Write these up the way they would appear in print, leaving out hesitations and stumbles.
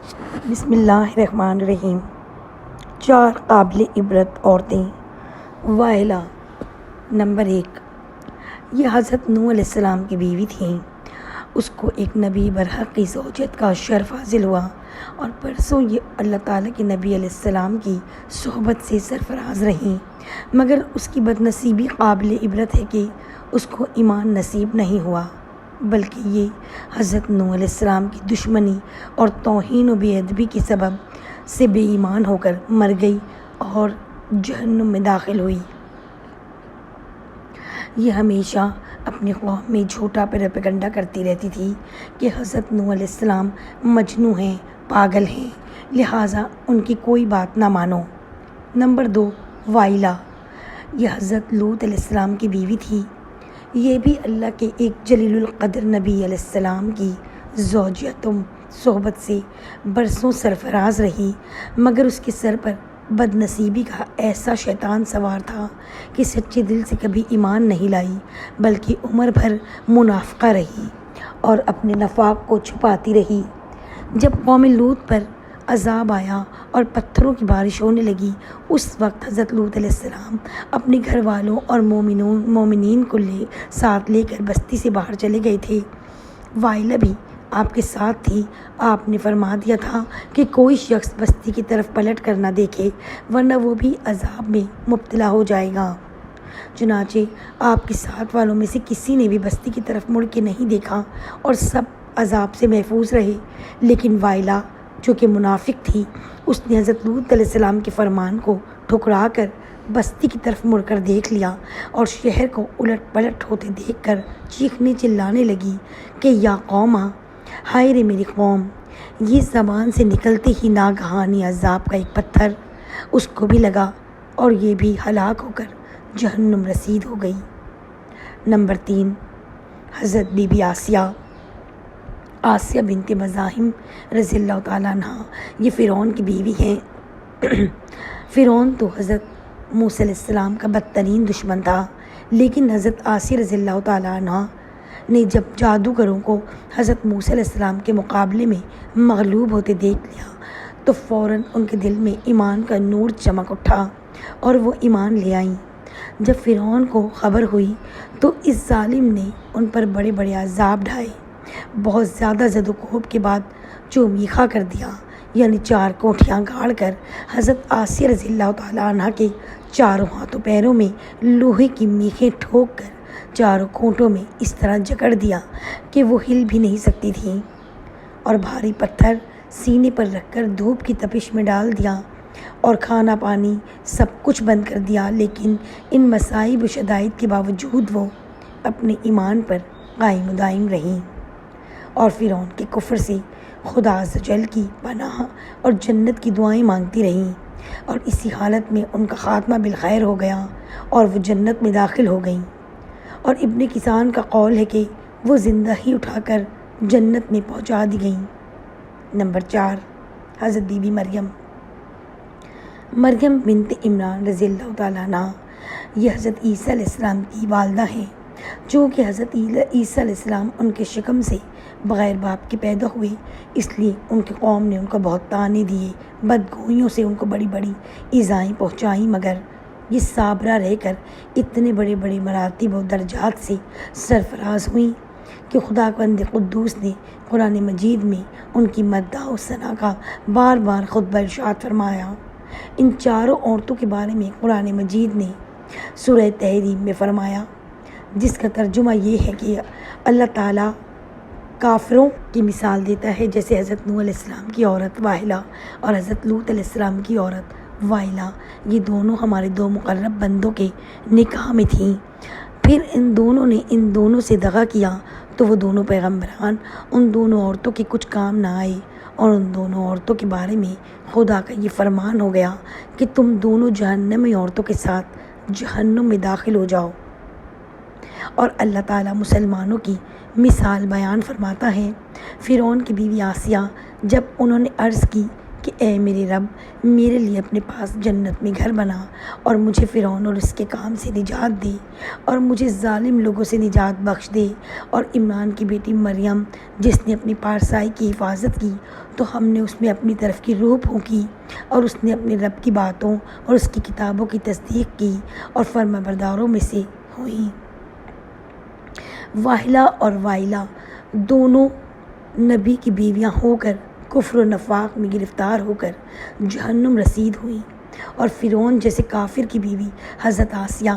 بسم اللہ الرحمن الرحیم۔ 4 قابل عبرت عورتیں۔ وائلہ۔ نمبر 1، یہ حضرت نوح علیہ السلام کی بیوی تھیں۔ اس کو ایک نبی برحق کی زوجیت کا شرف حاصل ہوا اور برسوں یہ اللہ تعالیٰ کے نبی علیہ السلام کی صحبت سے سرفراز رہیں، مگر اس کی بدنصیبی قابل عبرت ہے کہ اس کو ایمان نصیب نہیں ہوا، بلکہ یہ حضرت نوح علیہ السلام کی دشمنی اور توہین و بے ادبی کے سبب سے بے ایمان ہو کر مر گئی اور جہنم میں داخل ہوئی۔ یہ ہمیشہ اپنی قوم میں جھوٹا پروپیگنڈا کرتی رہتی تھی کہ حضرت نوح علیہ السلام مجنون ہیں، پاگل ہیں، لہٰذا ان کی کوئی بات نہ مانو۔ نمبر 2، وائلہ۔ یہ حضرت لوط علیہ السلام کی بیوی تھی۔ یہ بھی اللہ کے ایک جلیل القدر نبی علیہ السلام کی زوجیت و صحبت سے برسوں سرفراز رہی، مگر اس کے سر پر بد نصیبی کا ایسا شیطان سوار تھا کہ سچے دل سے کبھی ایمان نہیں لائی، بلکہ عمر بھر منافقہ رہی اور اپنے نفاق کو چھپاتی رہی۔ جب قوم لوط پر عذاب آیا اور پتھروں کی بارش ہونے لگی، اس وقت حضرت لوط علیہ السلام اپنے گھر والوں اور مومنین کو ساتھ لے کر بستی سے باہر چلے گئے تھے۔ وائلہ بھی آپ کے ساتھ تھی۔ آپ نے فرما دیا تھا کہ کوئی شخص بستی کی طرف پلٹ کر نہ دیکھے، ورنہ وہ بھی عذاب میں مبتلا ہو جائے گا۔ چنانچہ آپ کے ساتھ والوں میں سے کسی نے بھی بستی کی طرف مڑ کے نہیں دیکھا اور سب عذاب سے محفوظ رہے، لیکن وائلہ جو کہ منافق تھی، اس نے حضرت لوط علیہ السلام کے فرمان کو ٹھکرا کر بستی کی طرف مڑ کر دیکھ لیا اور شہر کو الٹ پلٹ ہوتے دیکھ کر چیخنے چلانے لگی کہ یا قوما، ہائے رے میری قوم! یہ زبان سے نکلتے ہی ناگہانی عذاب کا ایک پتھر اس کو بھی لگا اور یہ بھی ہلاک ہو کر جہنم رسید ہو گئی۔ نمبر 3، حضرت بی بی آسیہ بنت مزاحم رضی اللہ تعالیٰ عنہ۔ یہ فرعون کی بیوی ہیں۔ فرعون تو حضرت موسیٰ علیہ السلام کا بدترین دشمن تھا، لیکن حضرت آسیہ رضی اللہ تعالیٰ عنہ نے جب جادوگروں کو حضرت موسیٰ علیہ السلام کے مقابلے میں مغلوب ہوتے دیکھ لیا تو فوراً ان کے دل میں ایمان کا نور چمک اٹھا اور وہ ایمان لے آئیں۔ جب فرعون کو خبر ہوئی تو اس ظالم نے ان پر بڑے بڑے عذاب ڈھائے، بہت زیادہ زد و کوب کے بعد چومیخا کر دیا، یعنی 4 کوٹھیاں گاڑ کر حضرت آسیہ رضی اللہ تعالیٰ عنہ کے چاروں ہاتھوں پیروں میں لوہے کی میخیں ٹھوک کر چاروں کھوٹوں میں اس طرح جکڑ دیا کہ وہ ہل بھی نہیں سکتی تھیں، اور بھاری پتھر سینے پر رکھ کر دھوپ کی تپش میں ڈال دیا اور کھانا پانی سب کچھ بند کر دیا، لیکن ان مصائب و شدائد کے باوجود وہ اپنے ایمان پر قائم و دائم رہیں اور فرعون کے کفر سے خدا عز و جل کی پناہ اور جنت کی دعائیں مانگتی رہیں، اور اسی حالت میں ان کا خاتمہ بالخیر ہو گیا اور وہ جنت میں داخل ہو گئیں۔ اور ابن کسان کا قول ہے کہ وہ زندہ ہی اٹھا کر جنت میں پہنچا دی گئیں۔ نمبر 4، حضرت بی بی مریم بنت عمران رضی اللہ تعالیٰ عنہ۔ یہ حضرت عیسیٰ علیہ السلام کی والدہ ہیں، چونکہ حضرت عیسیٰ علیہ السلام ان کے شکم سے بغیر باپ کے پیدا ہوئے، اس لیے ان کی قوم نے ان کو بہت طعنے دیے، بدگوئیوں سے ان کو بڑی بڑی ایذائیں پہنچائیں، مگر یہ صابرہ رہ کر اتنے بڑے بڑے مراتب و درجات سے سرفراز ہوئیں کہ خدا بند قدوس نے قرآن مجید میں ان کی مدح و ثنا کا بار بار خطبہ ارشاد فرمایا۔ ان چاروں عورتوں کے بارے میں قرآن مجید نے سورہ تحریم میں فرمایا، جس کا ترجمہ یہ ہے کہ اللہ تعالیٰ کافروں کی مثال دیتا ہے جیسے حضرت نوح علیہ السلام کی عورت وائلہ اور حضرت لوط علیہ السلام کی عورت وائلہ، یہ دونوں ہمارے 2 مقرب بندوں کے نکاح میں تھیں۔ پھر ان دونوں نے ان دونوں سے دغا کیا تو وہ دونوں پیغمبران ان دونوں عورتوں کے کچھ کام نہ آئے، اور ان دونوں عورتوں کے بارے میں خدا کا یہ فرمان ہو گیا کہ تم دونوں جہنمی عورتوں کے ساتھ جہنم میں داخل ہو جاؤ۔ اور اللہ تعالیٰ مسلمانوں کی مثال بیان فرماتا ہے۔ فرعون کی بیوی آسیہ، جب انہوں نے عرض کی کہ اے میرے رب، میرے لیے اپنے پاس جنت میں گھر بنا اور مجھے فرعون اور اس کے کام سے نجات دے اور مجھے ظالم لوگوں سے نجات بخش دے۔ اور عمران کی بیٹی مریم جس نے اپنی پارسائی کی حفاظت کی تو ہم نے اس میں اپنی طرف کی روح پھونکی اور اس نے اپنے رب کی باتوں اور اس کی کتابوں کی تصدیق کی اور فرمانبرداروں میں سے ہوئی۔ واہلہ اور وائلہ دونوں نبی کی بیویاں ہو کر کفر و نفاق میں گرفتار ہو کر جہنم رسید ہوئیں، اور فرعون جیسے کافر کی بیوی حضرت آسیہ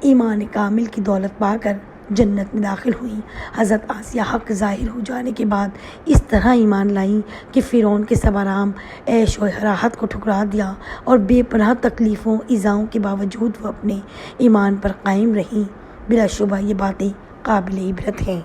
ایمان کامل کی دولت پا کر جنت میں داخل ہوئیں۔ حضرت آسیہ حق ظاہر ہو جانے کے بعد اس طرح ایمان لائیں کہ فرعون کے سب آرام عیش و راحت کو ٹھکرا دیا اور بے پناہ تکلیفوں ایذاؤں کے باوجود وہ اپنے ایمان پر قائم رہیں۔ بلا شبہ یہ باتیں قابل عبرت ہیں۔